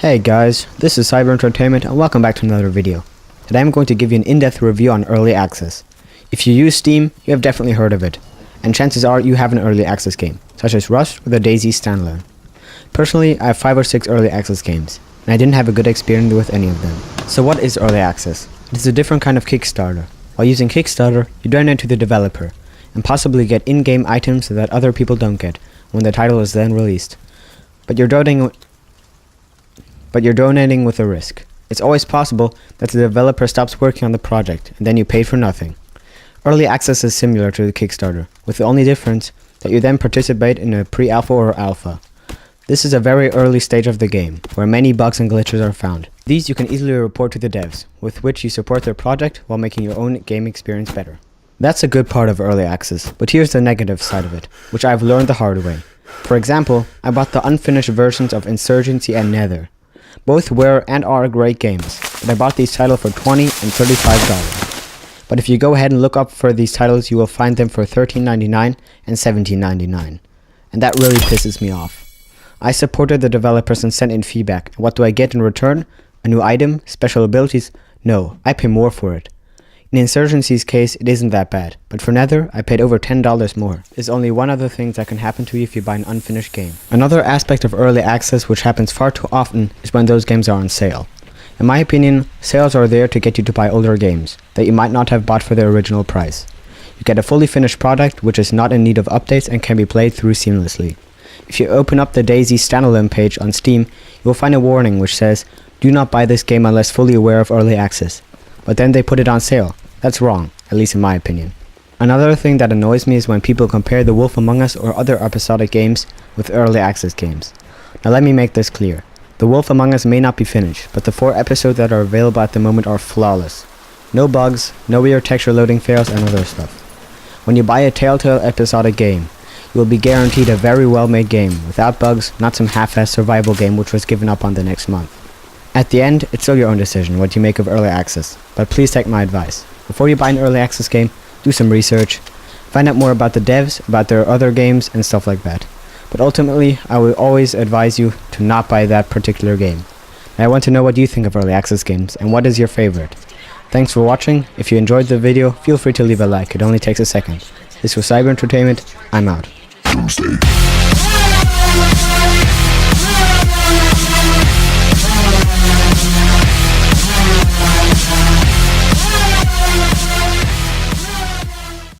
Hey guys, this is CyberEntertainment and welcome back to another video. Today I'm going to give you an in-depth review on early access. If you use Steam, you have definitely heard of it, and chances are you have an early access game, such as Rust or the DayZ standalone. Personally, I have 5 or 6 early access games, and I didn't have a good experience with any of them. So what is early access? It is a different kind of Kickstarter. While using Kickstarter, you donate to the developer, and possibly get in-game items that other people don't get when the title is then released. But you're donating with a risk. It's always possible that the developer stops working on the project, and then you pay for nothing. Early access is similar to the Kickstarter, with the only difference that you then participate in a pre-alpha or alpha. This is a very early stage of the game, where many bugs and glitches are found. These you can easily report to the devs, with which you support their project while making your own game experience better. That's a good part of early access, but here's the negative side of it, which I've learned the hard way. For example, I bought the unfinished versions of Insurgency and Nether. Both were and are great games, but I bought these titles for $20 and $35. But if you go ahead and look up for these titles, you will find them for $13.99 and $17.99. And that really pisses me off. I supported the developers and sent in feedback, and what do I get in return? A new item? Special abilities? No, I pay more for it. In Insurgency's case, it isn't that bad, but for Nether, I paid over $10 more. There's only one other thing that can happen to you if you buy an unfinished game. Another aspect of early access which happens far too often is when those games are on sale. In my opinion, sales are there to get you to buy older games that you might not have bought for their original price. You get a fully finished product which is not in need of updates and can be played through seamlessly. If you open up the DayZ standalone page on Steam, you will find a warning which says, "Do not buy this game unless fully aware of early access." But then they put it on sale. That's wrong, at least in my opinion. Another thing that annoys me is when people compare The Wolf Among Us or other episodic games with early access games. Now let me make this clear. The Wolf Among Us may not be finished, but the 4 episodes that are available at the moment are flawless. No bugs, no weird texture loading fails and other stuff. When you buy a Telltale episodic game, you will be guaranteed a very well made game, without bugs, not some half-assed survival game which was given up on the next month. At the end, it's still your own decision what you make of early access, but please take my advice. Before you buy an early access game, do some research, find out more about the devs, about their other games, and stuff like that. But ultimately, I will always advise you to not buy that particular game. And I want to know what you think of early access games, and what is your favorite. Thanks for watching. If you enjoyed the video, feel free to leave a like, it only takes a second. This was CyberEntertainment, I'm out.